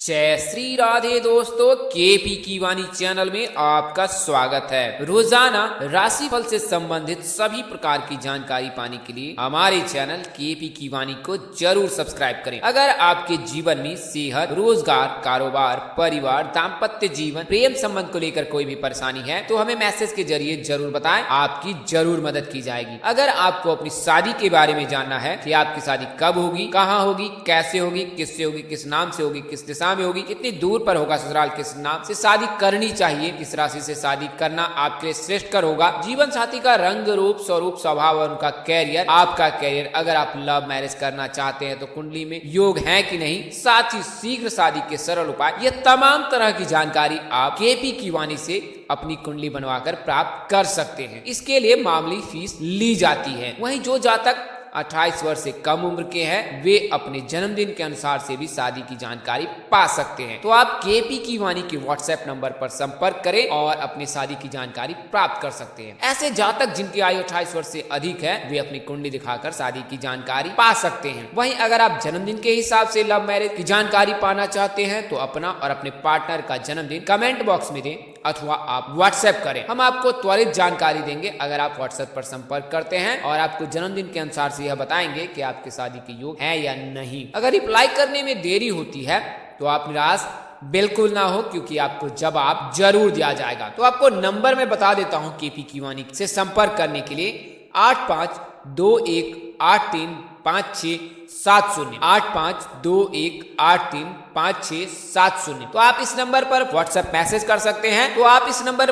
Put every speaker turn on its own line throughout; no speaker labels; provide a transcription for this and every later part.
जय श्री राधे दोस्तों, केपी की वाणी चैनल में आपका स्वागत है। रोजाना राशिफल से संबंधित सभी प्रकार की जानकारी पाने के लिए हमारे चैनल केपी की वाणी को जरूर सब्सक्राइब करें। अगर आपके जीवन में सेहत, रोजगार, कारोबार, परिवार, दाम्पत्य जीवन, प्रेम संबंध को लेकर कोई भी परेशानी है तो हमें मैसेज के जरिए जरूर बताएं, आपकी जरूर मदद की जाएगी। अगर आपको अपनी शादी के बारे में जानना है कि आपकी शादी कब होगी, कहाँ होगी, कैसे होगी, किससे होगी, किस नाम से होगी, किस दिशा में होगी, कितनी दूर पर होगा ससुराल, किस नाम से शादी करनी चाहिए, किस राशि से शादी करना आपके लिए श्रेष्ठकर होगा, जीवन साथी का रंग रूप, स्वरूप, स्वभाव और उनका कैरियर, आपका कैरियर, अगर आप लव मैरिज करना चाहते हैं तो कुंडली में योग है कि नहीं, साथ ही शीघ्र शादी के सरल उपाय, ये तमाम तरह की जानकारी आप केपी की वाणी से अपनी कुंडली बनवाकर प्राप्त कर सकते हैं। इसके लिए मामूली फीस ली जाती है। वहीं जो जातक 28 वर्ष से कम उम्र के हैं वे अपने जन्मदिन के अनुसार से भी शादी की जानकारी पा सकते हैं। तो आप केपी की वाणी के व्हाट्सएप नंबर पर संपर्क करें और अपनी शादी की जानकारी प्राप्त कर सकते हैं। ऐसे जातक जिनकी आयु 28 वर्ष से अधिक है वे अपनी कुंडली दिखाकर शादी की जानकारी पा सकते हैं। वहीं अगर आप जन्मदिन के हिसाब से लव मैरिज की जानकारी पाना चाहते हैं तो अपना और अपने पार्टनर का जन्मदिन कमेंट बॉक्स में दें अथवा आप व्हाट्सएप करें, हम आपको त्वरित जानकारी देंगे। अगर आप व्हाट्सएप पर संपर्क करते हैं और आपको जन्मदिन के अनुसार से यह बताएंगे कि आपकी शादी के योग है या नहीं। अगर रिप्लाई करने में देरी होती है तो आप निराश बिल्कुल ना हो, क्योंकि आपको जवाब जरूर दिया जाएगा। तो आपको नंबर मैं बता देता हूँ केपी की वाणी से संपर्क करने के लिए 8521835670 8521835670। तो आप इस नंबर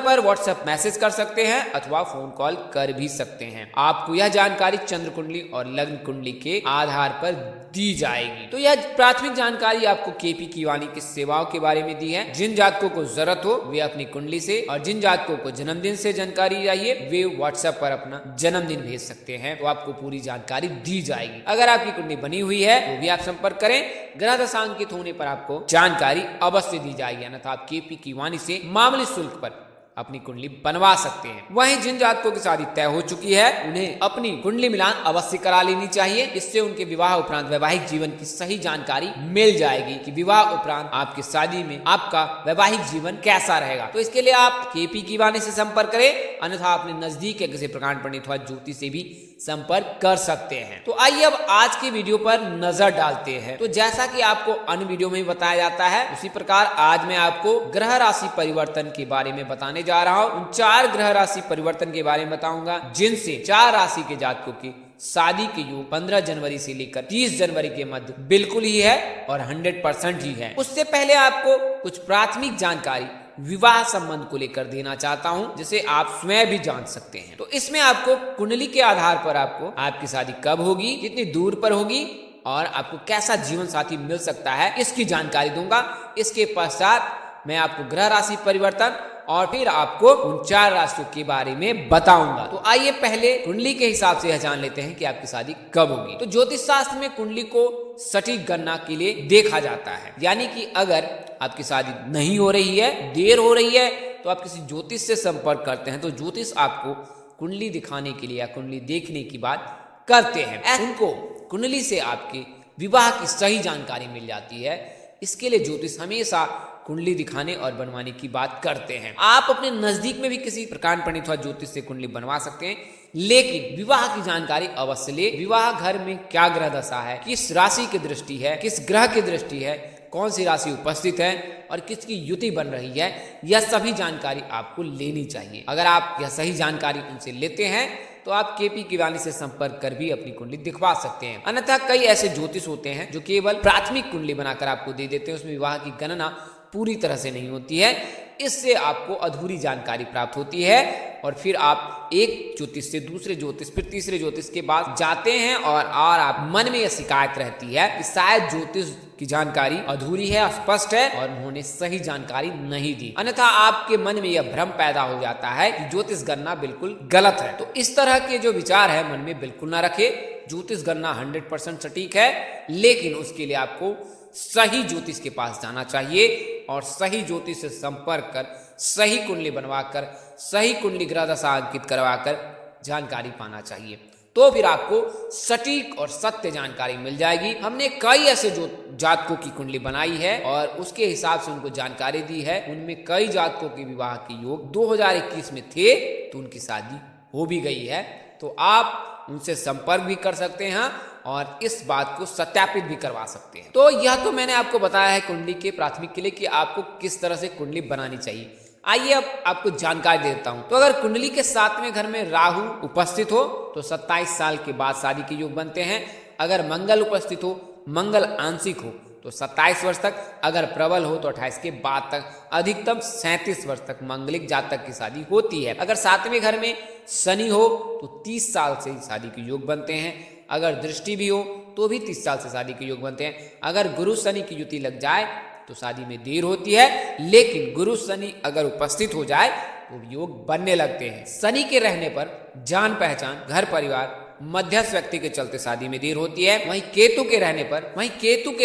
पर व्हाट्सएप मैसेज कर सकते हैं अथवा फोन कॉल कर भी सकते हैं। आपको यह जानकारी चंद्र कुंडली और लग्न कुंडली के आधार पर दी जाएगी। तो यह प्राथमिक जानकारी आपको केपी की वाणी की सेवाओं के बारे में दी है। जिन जातकों को जरूरत हो वे अपनी कुंडली से, और जिन जातकों को जन्मदिन से जानकारी चाहिए वे व्हाट्सएप पर अपना जन्मदिन भेज सकते हैं, तो आपको पूरी जानकारी दी जाएगी। अगर आपकी कुंडली बनी हुई है तो भी आप संपर्क करें। ग्रह दशा अंकित होने पर आपको जानकारी अवश्य दी जाएगी, अन्यथा आप केपी की वाणी से मामूली शुल्क पर अपनी कुंडली बनवा सकते हैं। वहीं जिन जातकों की शादी तय हो चुकी है उन्हें अपनी कुंडली मिलान अवश्य करा लेनी चाहिए। इससे उनके विवाह उपरांत वैवाहिक जीवन की सही जानकारी मिल जाएगी कि विवाह उपरांत आपकी शादी में आपका वैवाहिक जीवन कैसा रहेगा। तो इसके लिए आप केपी की वाणी से संपर्क करें, अन्यथा अपने नजदीक के किसी प्रकांड पंडित अथवा ज्योतिष से भी संपर्क कर सकते हैं। तो आइए अब आज की वीडियो पर नजर डालते हैं। तो जैसा कि आपको अन्य वीडियो में बताया जाता है उसी प्रकार आज मैं आपको ग्रह राशि परिवर्तन के बारे में बताने जा रहा हूं। उन 4 ग्रह राशि परिवर्तन के बारे में बताऊंगा जिनसे 4 राशि के जातकों की शादी के योग 15 जनवरी से लेकर 30 जनवरी के मध्य बिल्कुल ही है और 100% ही है। उससे पहले आपको कुछ प्राथमिक जानकारी विवाह संबंध को लेकर देना चाहता हूं, जिसे आप स्वयं भी जान सकते हैं। तो इसमें आपको कुंडली के आधार पर आपको आपकी शादी कब होगी, कितनी दूर पर होगी और आपको कैसा जीवन साथी मिल सकता है इसकी जानकारी दूंगा। इसके पश्चात मैं आपको ग्रह राशि परिवर्तन और फिर आपको उन 4 राशियों के बारे में बताऊंगा। तो आइए पहले कुंडली के हिसाब से यह जान लेते हैं कि आपकी शादी कब होगी। तो ज्योतिष शास्त्र में कुंडली को सटीक गणना के लिए देखा जाता है, यानी कि अगर आपकी शादी नहीं हो रही है, देर हो रही है, तो आप किसी ज्योतिष से संपर्क करते हैं तो ज्योतिष आपको कुंडली दिखाने के लिए या कुंडली देखने की बात करते हैं। उनको कुंडली से आपके विवाह की सही जानकारी मिल जाती है। इसके लिए ज्योतिष हमेशा कुंडली दिखाने और बनवाने की बात करते हैं। आप अपने नजदीक में भी किसी प्रकांड पंडित अथवा ज्योतिष से कुंडली बनवा सकते हैं, लेकिन विवाह की जानकारी अवश्य ले। विवाह घर में क्या ग्रह दशा है, किस राशि की दृष्टि है, किस ग्रह की दृष्टि है, कौन सी राशि उपस्थित है और किसकी युति बन रही है, यह सभी जानकारी आपको लेनी चाहिए। अगर आप यह सही जानकारी उनसे लेते हैं तो आप केपी की वाणी से संपर्क कर भी अपनी कुंडली दिखवा सकते हैं। अन्यथा कई ऐसे ज्योतिष होते हैं जो केवल प्राथमिक कुंडली बनाकर आपको दे देते हैं, उसमें विवाह की गणना पूरी तरह से नहीं होती है। इससे आपको अधूरी जानकारी प्राप्त होती है और फिर आप एक ज्योतिष से दूसरे ज्योतिष, फिर तीसरे ज्योतिष के पास जाते हैं और आप मन में यह शिकायत रहती है कि शायद ज्योतिष की जानकारी अधूरी है, अस्पष्ट है और उन्होंने सही जानकारी नहीं दी। अन्यथा आपके मन में यह भ्रम पैदा हो जाता है कि ज्योतिष गणना बिल्कुल गलत है। तो इस तरह के जो विचार है मन में बिल्कुल ना रखे। ज्योतिष गणना 100% सटीक है, लेकिन उसके लिए आपको सही ज्योतिष के पास जाना चाहिए और सही ज्योतिष से संपर्क कर सही कुंडली बनवाकर सही कुंडली ग्रह दशा अंकित करवाकर जानकारी पाना चाहिए। तो फिर आपको सटीक और सत्य जानकारी मिल जाएगी। हमने कई ऐसे जातकों की कुंडली बनाई है और उसके हिसाब से उनको जानकारी दी है, उनमें कई जातकों के विवाह के योग 2021 में थे तो उनकी शादी हो भी गई है। तो आप उनसे संपर्क भी कर सकते हैं और इस बात को सत्यापित भी करवा सकते हैं। तो यह तो मैंने आपको बताया है कुंडली के प्राथमिक के लिए कि आपको किस तरह से कुंडली बनानी चाहिए। आइए अब आपको जानकारी देता हूं। तो अगर कुंडली के 7वें घर में राहु उपस्थित हो तो 27 साल के बाद शादी के योग बनते हैं। अगर मंगल उपस्थित हो, मंगल आंशिक हो तो 27 वर्ष तक, अगर प्रबल हो तो 28 के बाद तक, अधिकतम 37 वर्ष तक मांगलिक जातक की शादी होती है। अगर 7वें घर में शनि हो तो 30 साल से शादी के योग बनते हैं। अगर दृष्टि भी हो तो भी 30 साल से शादी के योग बनते हैं। अगर गुरु शनि की युति लग जाए तो शादी में देर होती है, लेकिन गुरु शनि अगर उपस्थित हो जाए तो योग बनने लगते हैं। शनि के रहने पर जान पहचान, घर परिवार, मध्यस्थ व्यक्ति के चलते शादी में देर होती है। वहीं केतु के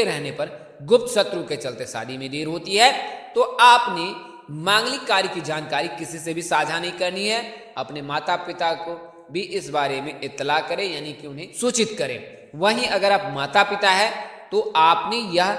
रहने पर गुप्त शत्रु के चलते शादी में देर होती है। तो आपने मांगलिक कार्य की जानकारी किसी से भी साझा नहीं करनी है। अपने माता पिता को भी इस बारे में इत्तला करें, यानी कि उन्हें सूचित करें। वहीं अगर आप माता पिता है तो आपने यह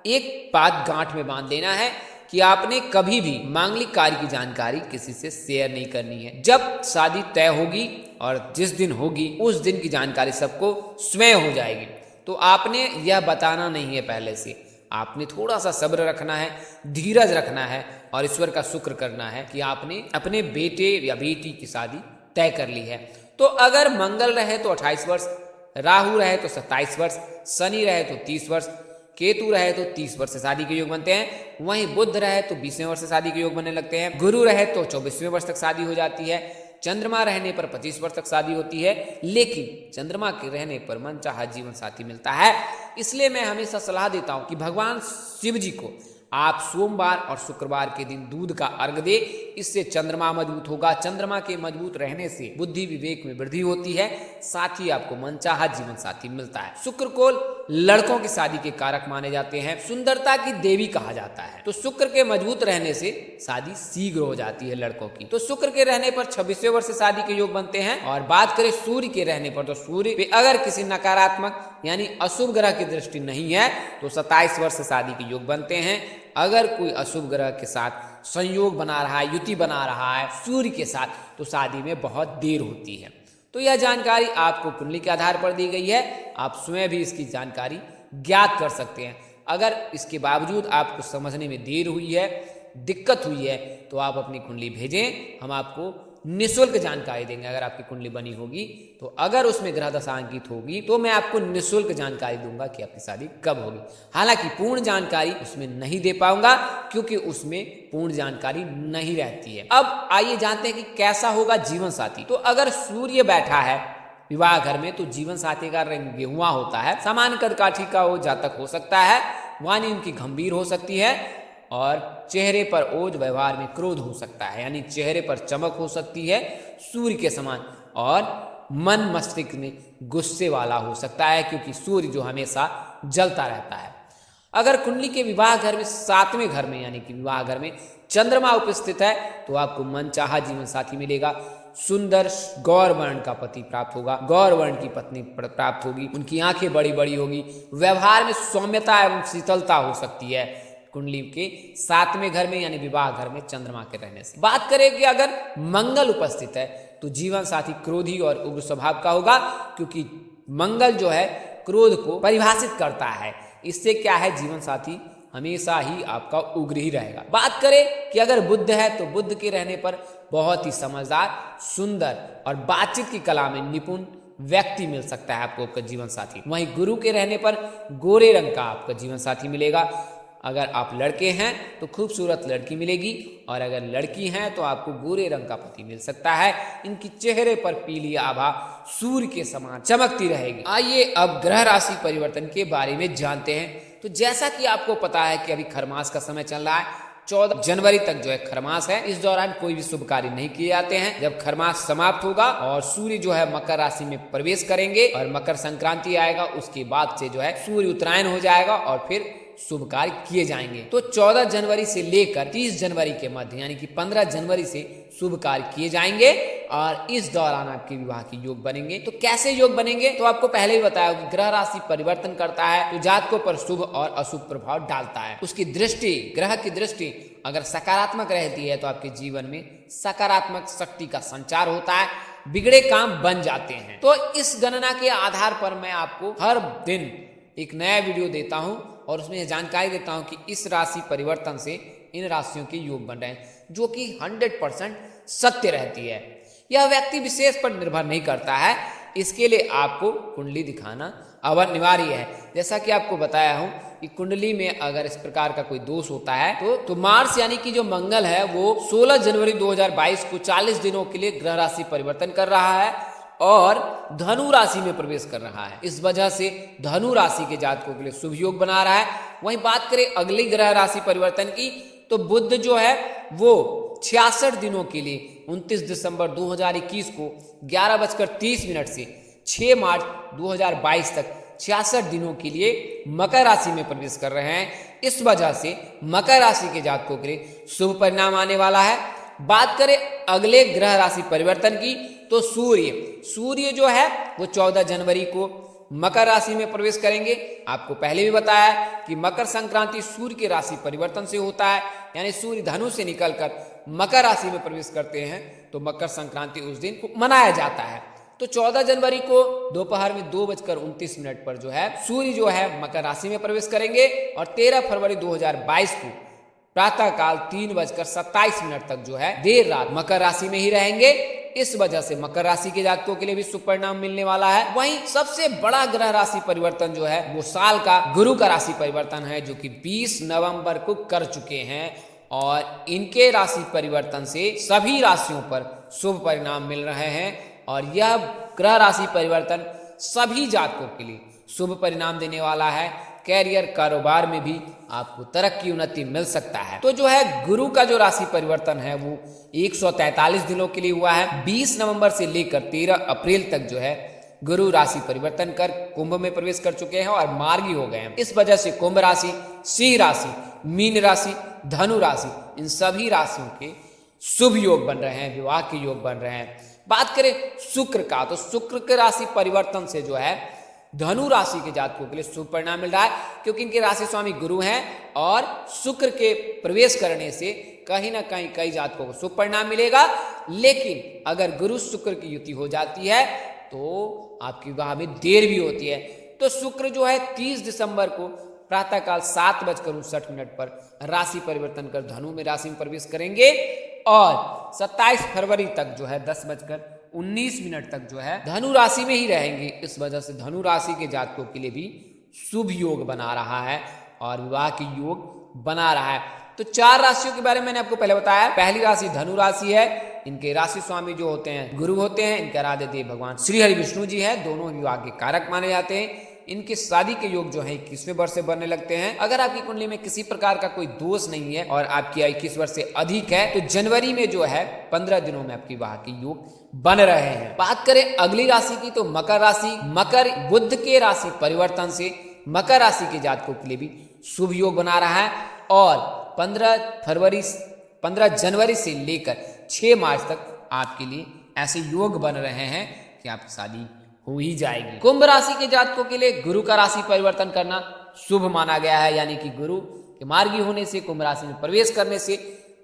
एक बात गांठ में बांध देना है कि आपने कभी भी मांगलिक कार्य की जानकारी किसी से शेयर नहीं करनी है। जब शादी तय होगी और जिस दिन होगी उस दिन की जानकारी सबको स्वयं हो जाएगी। तो आपने यह बताना नहीं है पहले से। आपने थोड़ा सा सब्र रखना है, धीरज रखना है और ईश्वर का शुक्र करना है कि आपने अपने बेटे या बेटी की शादी तय कर ली है। तो अगर मंगल रहे तो 28 वर्ष, राहु रहे तो 27 वर्ष, शनि रहे तो 30 वर्ष, केतु रहे तो 30 वर्ष से शादी के योग बनते हैं। वहीं बुध रहे तो 20वें वर्ष से शादी के योग बनने लगते हैं। गुरु रहे तो 24वें वर्ष तक शादी हो जाती है। चंद्रमा रहने पर 25 वर्ष तक शादी होती है, लेकिन चंद्रमा के रहने पर मनचाहा जीवन साथी मिलता है। इसलिए मैं हमेशा सलाह देता हूं कि भगवान शिव जी को आप सोमवार और शुक्रवार के दिन दूध का अर्घ दे। इससे चंद्रमा मजबूत होगा। चंद्रमा के मजबूत रहने से बुद्धि विवेक में वृद्धि होती है, साथ ही आपको मनचाहा जीवन साथी मिलता है। शुक्र को लड़कों की शादी के कारक माने जाते हैं, सुंदरता की देवी कहा जाता है। तो शुक्र के मजबूत रहने से शादी शीघ्र हो जाती है लड़कों की। तो शुक्र के रहने पर 26वें वर्ष से शादी के योग बनते हैं। और बात करें सूर्य के रहने पर, तो सूर्य पे अगर किसी नकारात्मक यानी अशुभ ग्रह की दृष्टि नहीं है तो 27 वर्ष से शादी के योग बनते हैं। अगर कोई अशुभ ग्रह के साथ संयोग बना रहा है, युति बना रहा है सूर्य के साथ, तो शादी में बहुत देर होती है। तो यह जानकारी आपको कुंडली के आधार पर दी गई है। आप स्वयं भी इसकी जानकारी ज्ञात कर सकते हैं। अगर इसके बावजूद आपको समझने में देर हुई है, दिक्कत हुई है, तो आप अपनी कुंडली भेजें, हम आपको निःशुल्क जानकारी देंगे। अगर आपकी कुंडली बनी होगी तो अगर उसमें ग्रह दशा अंकित होगी तो मैं आपको निःशुल्क जानकारी दूंगा कि आपकी शादी कब होगी। हालांकि पूर्ण जानकारी उसमें नहीं दे पाऊंगा क्योंकि उसमें पूर्ण जानकारी नहीं रहती है। अब आइए जानते हैं कि कैसा होगा जीवन साथी। तो अगर सूर्य बैठा है विवाह घर में तो जीवन साथी का रंग गेहुआ होता है। सामान्य कदकाठी का वो जातक हो सकता है, वाणी उनकी गंभीर हो सकती है और चेहरे पर ओज, व्यवहार में क्रोध हो सकता है, यानी चेहरे पर चमक हो सकती है सूर्य के समान। और मन मस्तिष्क में गुस्से वाला हो सकता है क्योंकि सूर्य जो हमेशा जलता रहता है। अगर कुंडली के विवाह घर में 7वें घर में यानी कि विवाह घर में चंद्रमा उपस्थित है तो आपको मनचाहा जीवन साथी मिलेगा। सुंदर गौर वर्ण का पति प्राप्त होगा, गौर वर्ण की पत्नी प्राप्त होगी, उनकी आंखें बड़ी बड़ी होगी, व्यवहार में सौम्यता एवं शीतलता हो सकती है कुंडली के 7वें घर में यानी विवाह घर में चंद्रमा के रहने से। बात करें कि अगर मंगल उपस्थित है तो जीवन साथी क्रोधी और उग्र स्वभाव का होगा क्योंकि मंगल जो है क्रोध को परिभाषित करता है। इससे क्या है, जीवन साथी हमेशा ही आपका उग्र ही रहेगा। बात करें कि अगर बुध है तो बुध के रहने पर बहुत ही समझदार, सुंदर और बातचीत की कला में निपुण व्यक्ति मिल सकता है आपको आपका जीवन साथी। वहीं गुरु के रहने पर गोरे रंग का आपका जीवन साथी मिलेगा। अगर आप लड़के हैं तो खूबसूरत लड़की मिलेगी और अगर लड़की हैं तो आपको गोरे रंग का पति मिल सकता है। इनकी चेहरे पर पीली आभा सूर्य के समान चमकती रहेगी। आइए अब ग्रह राशि परिवर्तन के बारे में जानते हैं। तो जैसा कि आपको पता है कि अभी खरमास का समय चल रहा है, 14 जनवरी तक जो है खरमास है। इस दौरान कोई भी शुभ कार्य नहीं किए जाते हैं। जब खरमास समाप्त होगा और सूर्य जो है मकर राशि में प्रवेश करेंगे और मकर संक्रांति आएगा, उसके बाद से जो है सूर्य उत्तरायण हो जाएगा और फिर शुभ कार्य किए जाएंगे। तो 14 जनवरी से लेकर 30 जनवरी के मध्य यानी कि 15 जनवरी से शुभ कार्य किए जाएंगे और इस दौरान आपके विवाह के योग बनेंगे। तो कैसे योग बनेंगे, तो आपको पहले ही बताया कि ग्रह राशि परिवर्तन करता है तो जातकों पर शुभ और अशुभ प्रभाव डालता है। उसकी दृष्टि, ग्रह की दृष्टि अगर सकारात्मक रहती है तो आपके जीवन में सकारात्मक शक्ति का संचार होता है, बिगड़े काम बन जाते हैं। तो इस गणना के आधार पर मैं आपको हर दिन एक नया वीडियो देता हूं और उसमें जानकारी देता हूं कि इस राशि परिवर्तन से इन राशियों के योग बन रहे हैं, जो कि 100% सत्य रहती है। यह व्यक्ति विशेष पर निर्भर नहीं करता है, इसके लिए आपको कुंडली दिखाना अनिवार्य है। जैसा कि आपको बताया हूं कि कुंडली में अगर इस प्रकार का कोई दोष होता है तो मार्स यानी कि जो मंगल है वो 16 जनवरी 2022 को 40 दिनों के लिए ग्रह राशि परिवर्तन कर रहा है और धनु राशि में प्रवेश कर रहा है। इस वजह से धनु राशि के जातकों के लिए शुभ योग बना रहा है। वहीं बात करें अगली ग्रह राशि परिवर्तन की, तो बुध जो है वो 66 दिनों के लिए 29 दिसंबर 2021 को 11:30 से 6 मार्च 2022 तक 66 दिनों के लिए मकर राशि में प्रवेश कर रहे हैं। इस वजह से मकर राशि के जातकों के लिए शुभ परिणाम आने वाला है। बात करें अगले ग्रह राशि परिवर्तन की, तो सूर्य जो है वो 14 जनवरी को मकर राशि में प्रवेश करेंगे। आपको पहले भी बताया कि मकर संक्रांति सूर्य के राशि परिवर्तन से होता है, यानी सूर्य धनु से निकलकर मकर राशि में प्रवेश करते हैं तो मकर संक्रांति उस दिन मनाया जाता है। तो 14 जनवरी को दोपहर में 2:29 पर जो है सूर्य जो है मकर राशि में प्रवेश करेंगे और 13 फरवरी 2022 को प्रातः काल 3:27 तक जो है देर रात मकर राशि में ही रहेंगे। इस वजह से मकर राशि के जातकों के लिए भी शुभ परिणाम मिलने वाला है। वहीं सबसे बड़ा ग्रह राशि परिवर्तन जो है वो साल का गुरु का राशि परिवर्तन है, जो कि 20 नवंबर को कर चुके हैं और इनके राशि परिवर्तन से सभी राशियों पर शुभ परिणाम मिल रहे हैं और यह ग्रह राशि परिवर्तन सभी जातकों के लिए शुभ परिणाम देने वाला है। कैरियर, कारोबार में भी आपको तरक्की, उन्नति मिल सकता है। तो जो है गुरु का जो राशि परिवर्तन है वो 143 दिनों के लिए हुआ है। 20 नवंबर से लेकर 13 अप्रैल तक जो है गुरु राशि परिवर्तन कर कुंभ में प्रवेश कर चुके हैं और मार्गी हो गए हैं। इस वजह से कुंभ राशि, सिंह राशि, मीन राशि, धनु राशि, इन सभी राशियों के शुभ योग बन रहे हैं, विवाह के योग बन रहे हैं। बात करें शुक्र का, तो शुक्र के राशि परिवर्तन से जो है धनु राशि के जातकों के लिए शुभ परिणाम मिल रहा है, क्योंकि इनके राशि स्वामी गुरु हैं और शुक्र के प्रवेश करने से कहीं ना कहीं कई जातकों को शुभ परिणाम मिलेगा। लेकिन अगर गुरु शुक्र की युति हो जाती है तो आपके विवाह में देर भी होती है। तो शुक्र जो है 30 दिसंबर को प्रातःकाल 7:59 पर राशि परिवर्तन कर धनु में राशि में प्रवेश करेंगे और 27 फरवरी तक जो है 10:19 तक जो है धनु राशि में ही रहेंगे। इस वजह से धनु राशि के जातकों के लिए भी शुभ योग बना रहा है और विवाह के योग बना रहा है। तो 4 राशियों के बारे में मैंने आपको पहले बताया। पहली राशि धनु राशि है, इनके राशि स्वामी जो होते हैं गुरु होते हैं। इनके आराध्य देव भगवान श्री हरि विष्णु जी है, दोनों विवाह के कारक माने जाते हैं। इनके शादी के योग जो है 21वें वर्ष से बनने लगते हैं। अगर आपकी कुंडली में किसी प्रकार का कोई दोष नहीं है और आपकी आयु 21 वर्ष से अधिक है तो जनवरी में जो है 15 दिनों में आपकी विवाह के योग बन रहे हैं। बात करें अगली राशि की, तो मकर राशि। मकर बुध के राशि परिवर्तन से मकर राशि के जातकों के लिए भी शुभ योग बना रहा है और 15 जनवरी से लेकर 6 मार्च तक आपके लिए ऐसे योग बन रहे हैं कि आपकी शादी हो ही जाएगी। कुंभ राशि के जातकों के लिए गुरु का राशि परिवर्तन करना शुभ माना गया है, यानी कि गुरु के मार्गी होने से, कुंभ राशि में प्रवेश करने से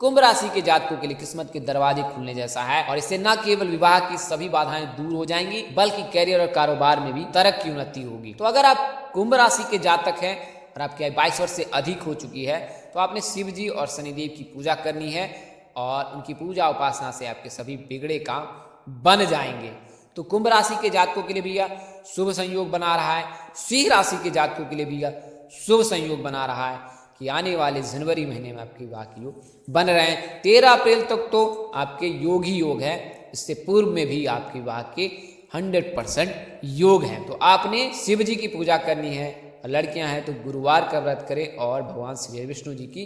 कुंभ राशि के जातकों के लिए किस्मत के दरवाजे खुलने जैसा है और इससे न केवल विवाह की सभी बाधाएं दूर हो जाएंगी बल्कि कैरियर और कारोबार में भी तरक्की, उन्नति होगी। तो अगर आप कुंभ राशि के जातक हैं और आपकी आयु 22 वर्ष से अधिक हो चुकी है तो आपने शिव जी और शनिदेव की पूजा करनी है और उनकी पूजा उपासना से आपके सभी बिगड़े काम बन जाएंगे। तो कुंभ राशि के जातकों के लिए भी यह शुभ संयोग बना रहा है। सिंह राशि के जातकों के लिए भी यह शुभ संयोग बना रहा है कि आने वाले जनवरी महीने में आपके विवाह के योग बन रहे हैं। 13 अप्रैल तक तो आपके योग ही योग है, इससे पूर्व में भी आपके विवाह के 100% योग हैं। तो आपने शिव जी की पूजा करनी है, लड़कियां हैं तो गुरुवार का व्रत करें और भगवान श्री विष्णु जी की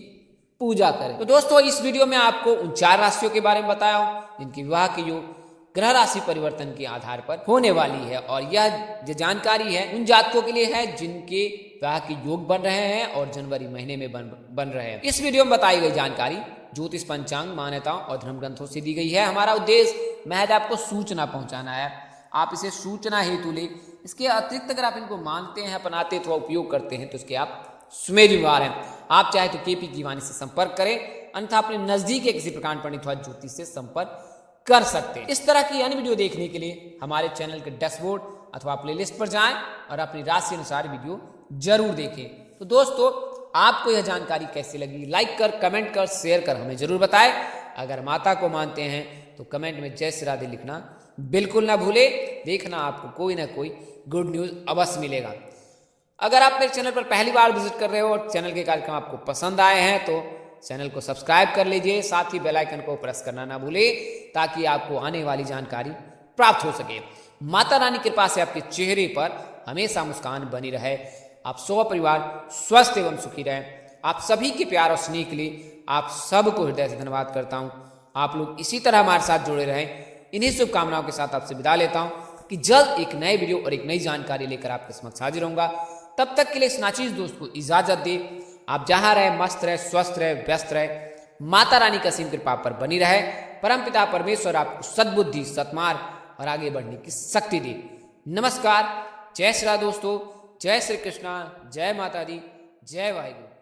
पूजा करें। तो दोस्तों इस वीडियो में आपको उन 4 राशियों के बारे में बताया हूं जिनकी विवाह के योग ग्रह राशि परिवर्तन के आधार पर होने वाली है और यह जो जानकारी है उन जातकों के लिए है जिनके विवाह के योग बन रहे हैं और जनवरी महीने में बन रहे हैं। इस वीडियो में बताई गई जानकारी ज्योतिष, पंचांग, मान्यताओं और धर्म ग्रंथों से दी गई है। हमारा उद्देश्य महज आपको सूचना पहुंचाना है, आप इसे सूचना हेतु ले। इसके अतिरिक्त अगर आप इनको मानते हैं, अपनाते अथवा उपयोग करते हैं तो इसके आप जिम्मेदार हैं। आप चाहे तो केपी कीवानी से संपर्क करें, अन्यथा अपने नजदीक के किसी प्रकांड पंडित अथवा ज्योतिष से संपर्क कर सकते हैं। इस तरह की अन्य वीडियो देखने के लिए हमारे चैनल के डैशबोर्ड अथवा प्लेलिस्ट पर जाएं और अपनी राशि अनुसार वीडियो जरूर देखें। तो दोस्तों, आपको यह जानकारी कैसी लगी, लाइक कर, कमेंट कर, शेयर कर हमें जरूर बताएं। अगर माता को मानते हैं तो कमेंट में जय श्री राधे लिखना बिल्कुल ना भूले। देखना आपको कोई ना कोई गुड न्यूज अवश्य मिलेगा। अगर आप मेरे चैनल पर पहली बार विजिट कर रहे हो और चैनल के कार्यक्रम आपको पसंद आए हैं तो चैनल को सब्सक्राइब कर लीजिए, साथ ही बेल आइकन को प्रेस करना ना भूले ताकि आपको आने वाली जानकारी प्राप्त हो सके। माता रानी की कृपा से आपके चेहरे पर हमेशा मुस्कान बनी रहे, आप सौ परिवार स्वस्थ एवं सुखी रहे। आप सभी के प्यार और स्नेह के लिए आप सबको हृदय से धन्यवाद करता हूँ। आप लोग इसी तरह हमारे साथ जुड़े रहें। इन्हीं शुभकामनाओं के साथ आपसे विदा लेता हूँ कि जल्द एक नए वीडियो और एक नई जानकारी लेकर आपके समक्ष हाजिर होऊंगा। तब तक के लिए इस नाचीज दोस्त को इजाजत दे। आप जहां रहे मस्त रहे, स्वस्थ रहे, व्यस्त रहे। माता रानी का असीम कृपा पर बनी रहे। परमपिता परमेश्वर आपको सद्बुद्धि, सत्मार्ग और आगे बढ़ने की शक्ति दे। नमस्कार, जय श्री राम दोस्तों, जय श्री कृष्णा, जय माता दी, जय वाहिगुरु।